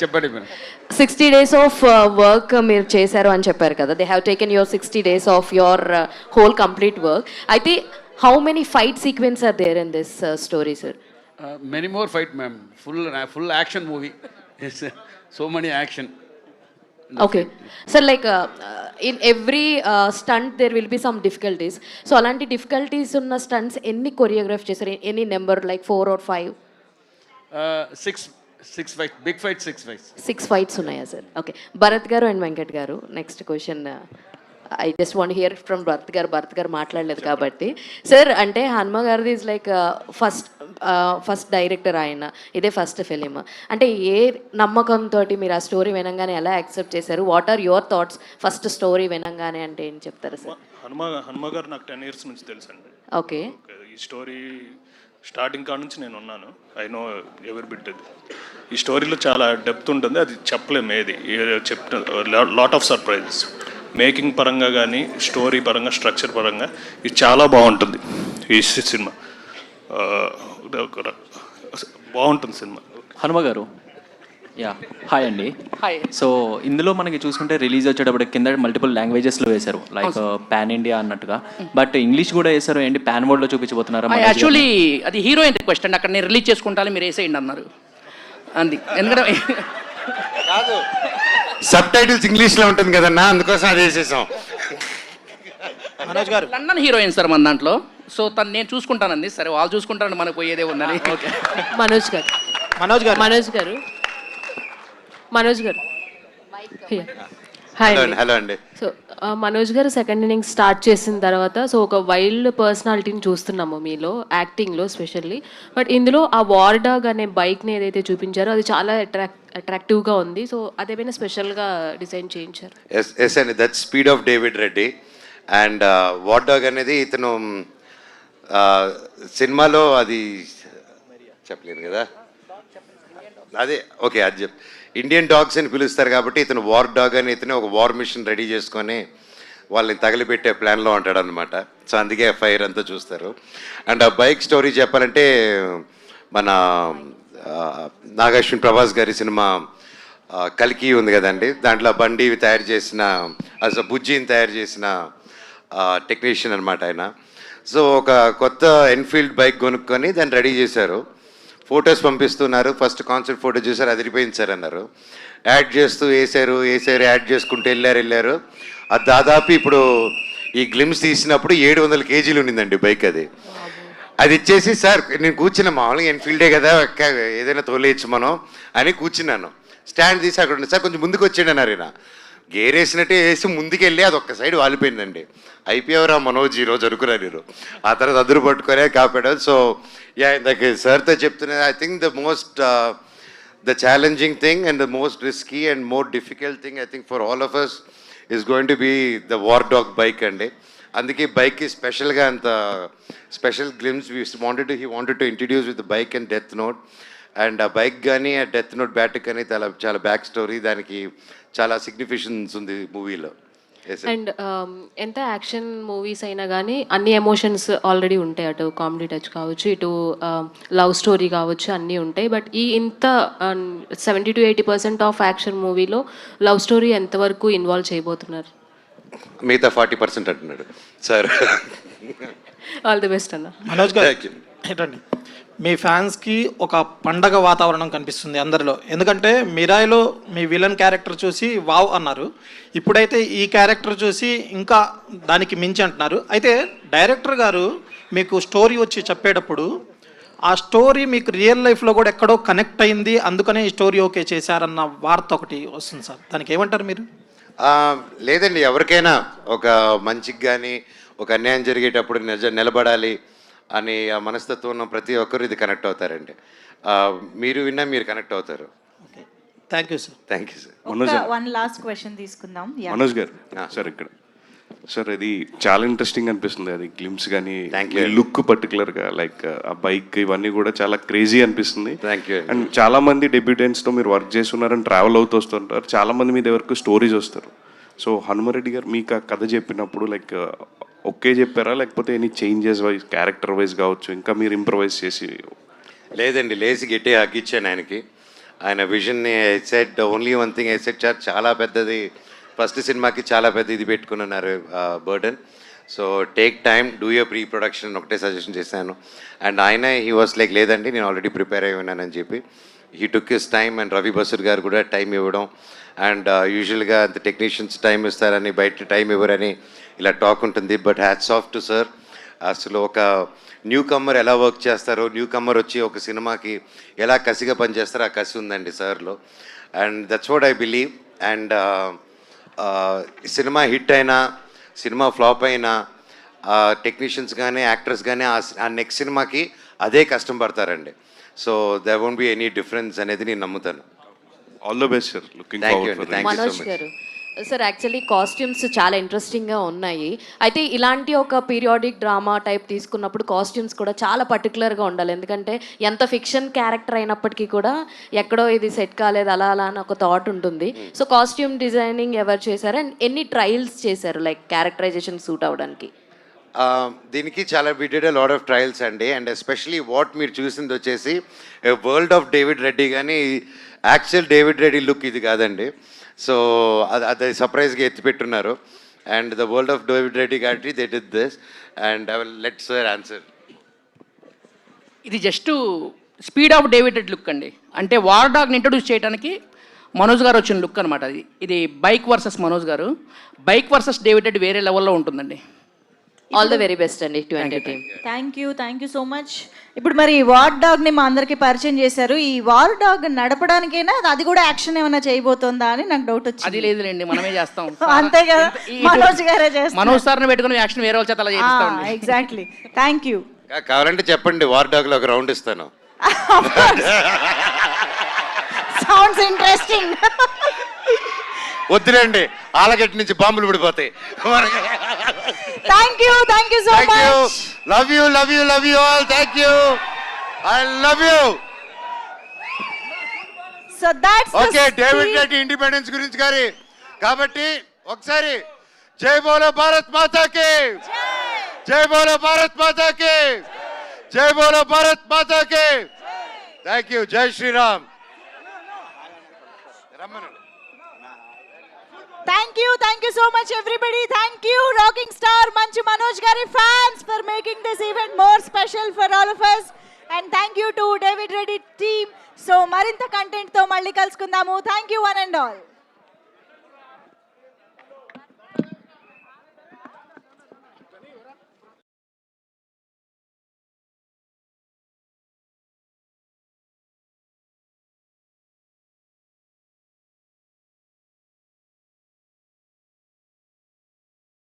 చెప్పండి మీరు. 60 days of work మీరు చేశారు అని చెప్పారు కదా. They have taken your 60 days of your whole complete work. అయితే how many fight sequence are there in this story, sir? Many more fight, ma'am. Full action movie. Yes, so many action. Okay. Sir, like in every stunt there will be some difficulties. So అలాంటి difficulties ఉన్న stunts ఎన్ని choreograph చేశారు? Any number like 4 or 5? Six fights. Big fight, 6 fights. 6 fights ఉన్నాయా sir? Okay. Bharat గారు and Venkat గారు, next question I just want hear from Bharat గారు మాట్లాడలేదు కాబట్టి. సార్, అంటే హనుమ గారిది ఈజ్ లైక్ ఫస్ట్ డైరెక్టర్ ఆయన, ఇదే ఫస్ట్ ఫిలిం. అంటే ఏ నమ్మకంతో మీరు ఆ స్టోరీ వినంగానే ఎలా యాక్సెప్ట్ చేశారు? What are your thoughts first story వినంగానే? అంటే ఏం చెప్తారు సార్? హనుమ గారు నాకు 10 years నుంచి తెలుసు అండి. ఓకే. ఈ స్టోరీ స్టార్టింగ్ కాడ నుంచి నేను ఉన్నాను. ఐ నో ఎవరి బిట్ అది. ఈ స్టోరీలో చాలా డెప్త్ ఉంటుంది, అది చెప్పలేము ఏది చెప్తే. లాట్ ఆఫ్ సర్ప్రైజెస్ మేకింగ్ పరంగా కానీ, స్టోరీ పరంగా, స్ట్రక్చర్ పరంగా ఇది చాలా బాగుంటుంది. ఈ సినిమా బాగుంటుంది సినిమా. హనుమ గారు, యా హాయ్ అండి. హాయ్. సో ఇందులో మనకి చూసుకుంటే రిలీజ్ వచ్చేటప్పుడు కింద మల్టిపుల్ లాంగ్వేజెస్లో వేశారు, లైక్ పాన్ ఇండియా అన్నట్టుగా. బట్ ఇంగ్లీష్ కూడా వేశారు ఏంటి? పాన్ వర్డ్లో చూపించబోతున్నారా? యాక్చువల్లీ అది హీరోయిన్ రిక్వెస్ట్ అండి. అక్కడ నేను రిలీజ్ చేసుకుంటాను, మీరు వేసేయండి అన్నారు. అంది ఎందుకంటే కాదు, సబ్ టైటిల్స్ ఇంగ్లీష్లో ఉంటుంది కదన్నా, అందుకోసం అది వేసేసాం. మనోజ్ గారు, లండన్ హీరోయిన్ సార్ మన దాంట్లో. సో తను నేను చూసుకుంటానండి. సరే, వాళ్ళు చూసుకుంటాను, మనకు పోయేదే ఉందని. ఓకే. మనోజ్ గారు. హాయ్ అండి. హలో అండి. సో మనోజ్ గారు సెకండ్ ఇన్నింగ్స్ స్టార్ట్ చేసిన తర్వాత సో ఒక వైల్డ్ పర్సనాలిటీని చూస్తున్నాము మీలో, యాక్టింగ్లో స్పెషల్లీ. బట్ ఇందులో ఆ వార్ డాగ్ అనే బైక్ని ఏదైతే చూపించారో అది చాలా అట్రాక్టివ్గా ఉంది. సో అదేమైనా స్పెషల్గా డిజైన్ చేయించారు? ఎస్ అండి, that speed of David Reddy. And war dog అనేది ఇతను సినిమాలో అది చెప్పలేను కదా, అదే ఓకే అది చెప్ ఇండియన్ డాగ్స్ అని పిలుస్తారు కాబట్టి ఇతను వార్ డాగ్ అని, ఇతను ఒక వార్ మిషన్ రెడీ చేసుకొని వాళ్ళని తగిలిపెట్టే ప్లాన్లో ఉంటాడు అనమాట. సో అందుకే ఫైర్ అంతా చూస్తారు. అండ్ ఆ బైక్ స్టోరీ చెప్పాలంటే మన నాగార్జున ప్రభాస్ గారి సినిమా కల్కి ఉంది కదండి, దాంట్లో బండి తయారు చేసిన అసలు బుజ్జిని తయారు చేసిన టెక్నీషియన్ అనమాట ఆయన. సో ఒక కొత్త ఎన్ఫీల్డ్ బైక్ కొనుక్కొని దాన్ని రెడీ చేశారు. ఫొటోస్ పంపిస్తున్నారు. ఫస్ట్ కాన్సెప్ట్ ఫోటో చూసారు, అదిరిపోయింది సార్ అన్నారు. యాడ్ చేస్తూ వేసారు, యాడ్ చేసుకుంటూ వెళ్ళారు. అది దాదాపు ఇప్పుడు ఈ గ్లిమ్స్ తీసినప్పుడు 700 kgs ఉండిందండి బైక్. అది ఇచ్చేసి సార్ నేను కూర్చున్నా, మామూలుగా ఎన్ఫీల్డే కదా ఏదైనా తోలేయచ్చు మనం అని కూర్చున్నాను. స్టాండ్ తీసి అక్కడ ఉంది సార్, కొంచెం ముందుకు వచ్చేయండి అన్నారు. ఈయన గేర్ వేసినట్టే వేసి ముందుకెళ్ళి అది ఒక్క సైడ్ వాలిపోయిందండి. అయిపోయావురా మనోజ్ ఈరోజు అనుకున్నారు మీరు. ఆ తర్వాత అదురు పట్టుకొనే కాపాడారు. సో యా, ఇందాక సార్తో చెప్తున్నా, I think the challenging thing and the most risky and more difficult thing I think for all of us is going to be the war dog bike అండి. అందుకే బైక్కి స్పెషల్గా అంత special glimpse he wanted to introduce with the bike and death note. And ఆ bike కానీ ఆ death note bat కానీ చాలా బ్యాక్ స్టోరీ, దానికి చాలా సిగ్నిఫికెన్స్ ఉంది మూవీలో. అండ్ ఎంత యాక్షన్ మూవీస్ అయినా కానీ అన్ని ఎమోషన్స్ ఆల్రెడీ ఉంటాయి. అటు కామెడీ టచ్ కావచ్చు, ఇటు లవ్ స్టోరీ కావచ్చు, అన్నీ ఉంటాయి. బట్ ఈ ఇంత 70 to 80% ఆఫ్ యాక్షన్ మూవీలో లవ్ స్టోరీ ఎంతవరకు ఇన్వాల్వ్ చేయబోతున్నారు? మిగతా 40% అంటున్నాడు సార్. ఆల్ ది బెస్ట్ అన్న. మనోజ్ గారు, ఏంటండి మీ ఫ్యాన్స్కి ఒక పండగ వాతావరణం కనిపిస్తుంది అందరిలో. ఎందుకంటే మిరాయిలో మీ విలన్ క్యారెక్టర్ చూసి వావ్ అన్నారు, ఇప్పుడైతే ఈ క్యారెక్టర్ చూసి ఇంకా దానికి మించి అంటున్నారు. అయితే డైరెక్టర్ గారు మీకు స్టోరీ వచ్చి చెప్పేటప్పుడు ఆ స్టోరీ మీకు రియల్ లైఫ్లో కూడా ఎక్కడో కనెక్ట్ అయింది, అందుకనే ఈ స్టోరీ ఓకే చేశారన్న వార్త ఒకటి వస్తుంది సార్, దానికి ఏమంటారు మీరు? లేదండి, ఎవరికైనా ఒక మంచికి కానీ ఒక అన్యాయం జరిగేటప్పుడు నిలబడాలి అని ఆ మనస్తత్వం ఉన్న ప్రతి ఒక్కరు ఇది కనెక్ట్ అవుతారండి. మీరు విన్నా మీరు కనెక్ట్ అవుతారు. Thank you sir. Thank you sir. One last question తీసుకుందాం. మనోజ్ గారు సార్, ఇక్కడ సార్ ఇది చాలా ఇంట్రెస్టింగ్ అనిపిస్తుంది. అది గ్లిమ్స్ కానీ లుక్ పర్టికులర్గా లైక్ ఆ బైక్ ఇవన్నీ కూడా చాలా క్రేజీ అనిపిస్తుంది. Thank you. అండ్ చాలా మంది డెబ్యూటెంట్స్తో మీరు వర్క్ చేస్తున్నారని ట్రావెల్ అవుతూ వస్తుంటారు, చాలా మంది మీ దగ్గరకు స్టోరీస్ వస్తారు. సో హనుమరెడ్డి గారు మీకు ఆ కథ చెప్పినప్పుడు లైక్ ఒకే చెప్పారా, లేకపోతే any changes wise character wise కావచ్చు ఇంకా మీరు ఇంప్రవైజ్ చేసి? లేదండి, లేచి గట్టి హగ్గిచ్చాను ఆయనకి. ఆయన విజన్ని set only one thing I set చాలా పెద్దది, ఫస్ట్ సినిమాకి చాలా పెద్ద ఇది పెట్టుకుని ఉన్నారు burden. So take time, do your pre production ఒకటే సజెషన్ చేశాను. అండ్ ఆయన హీ వాస్ లైక్ లేదండి నేను ఆల్రెడీ ప్రిపేర్ అయి ఉన్నానని చెప్పి he took his time. And Ravi Basrur garu కూడా టైం ఇవ్వడం, అండ్ యూజువల్గా అంత టెక్నీషియన్స్ టైం ఇస్తారని బయట టైం ఇవ్వరని ఇలా టాక్ ఉంటుంది. But hats off to sir. అసలు ఒక న్యూ కమ్మర్ ఎలా వర్క్ చేస్తారో, న్యూ కమ్మర్ వచ్చి ఒక సినిమాకి ఎలా కసిగా పనిచేస్తారో ఆ కసి ఉందండి సార్లో. And that's what I believe. And cinema hit అయినా సినిమా ఫ్లాప్ అయినా టెక్నీషియన్స్ కానీ యాక్టర్స్ కానీ ఆ నెక్స్ట్ సినిమాకి అదే కష్టం పడతారండి. So there won't be any difference అనేది నేను నమ్ముతాను. All the best sir. Looking thank you forward అండి. For thank you so Manoj much. Garu, sir actually costumes చాలా ఇంట్రెస్టింగ్గా ఉన్నాయి. అయితే ఇలాంటి ఒక పీరియాడిక్ డ్రామా టైప్ తీసుకున్నప్పుడు కాస్ట్యూమ్స్ కూడా చాలా పర్టికులర్గా ఉండాలి. ఎందుకంటే ఎంత ఫిక్షన్ క్యారెక్టర్ అయినప్పటికీ కూడా ఎక్కడో ఇది సెట్ కాలేదు అలా అలా అని ఒక థాట్ ఉంటుంది. సో కాస్ట్యూమ్ డిజైనింగ్ ఎవరు చేశారు అండ్ ఎన్ని ట్రయల్స్ చేశారు లైక్ క్యారెక్టరైజేషన్ సూట్ అవ్వడానికి? దీనికి చాలా we did a lot of trials అండి. అండ్ ఎస్పెషలీ వాట్ మీరు చూసింది వచ్చేసి వరల్డ్ ఆఫ్ డేవిడ్ రెడ్డి, కానీ యాక్చువల్ డేవిడ్ రెడ్డి లుక్ ఇది కాదండి. సో అది సర్ప్రైజ్గా ఎత్తిపెట్టున్నారు. And the world of David Reddy కాబట్టి they did this. And I will let sir answer. ఇది just speed of David look అండి. అంటే వార్ డాగ్ని ఇంట్రొడ్యూస్ చేయడానికి మనోజ్ గారు వచ్చిన లుక్ అనమాట. ఇది బైక్ వర్సెస్ మనోజ్ గారు, బైక్ వర్సెస్ డేవిడ్ రెడ్డి వేరే లెవెల్లో ఉంటుందండి. ఆల్ ద వెరీ బెస్ట్ అండి to enter team. Thank you so much. ఇప్పుడు మరి వార్ డాగ్ని మా అందరికి పరిచయం చేశారు. ఈ వార్ డాగ్ నడపడానికైనా అది కూడా యాక్షన్ ఏమైనా చేయబోతుందా అని నాకు డౌట్ వచ్చింది. అది లేదులేండి, మనమే చేస్తాం. అంతే కదా, మనోజ్ గారే చేస్తారు. మనోజ్ సార్ని పెట్టుకుని యాక్షన్ వేరే వాళ్ళ చేత అలా చేస్తాం. ఎగ్జాక్ట్లీ. Thank you. కావాలంటే చెప్పండి, వార్ డాగ్లో ఒక రౌండ్ ఇస్తాను. Sounds interesting. వద్దులేండి, ఆలగట్టి నుంచి బాంబులు పడిపోతాయి. Thank you so much. Love you all. Thank you. I love you. So that's okay, David Reddy independence గురించి గారి కాబట్టి ఒకసారి జై బోలో భారత్ మాతాకి, జై బోలో భారత్ మాతాకి, జై బోలో భారత్ మాతాకి. Thank you. జై శ్రీరామ్. రమ్మనండి. Thank you so much everybody. Thank you Rocking Star Manchu Manoj Gari fans for making this event more special for all of us, and thank you to David Reddy team. So marinta content tho malli kalusukundamu. Thank you one and all.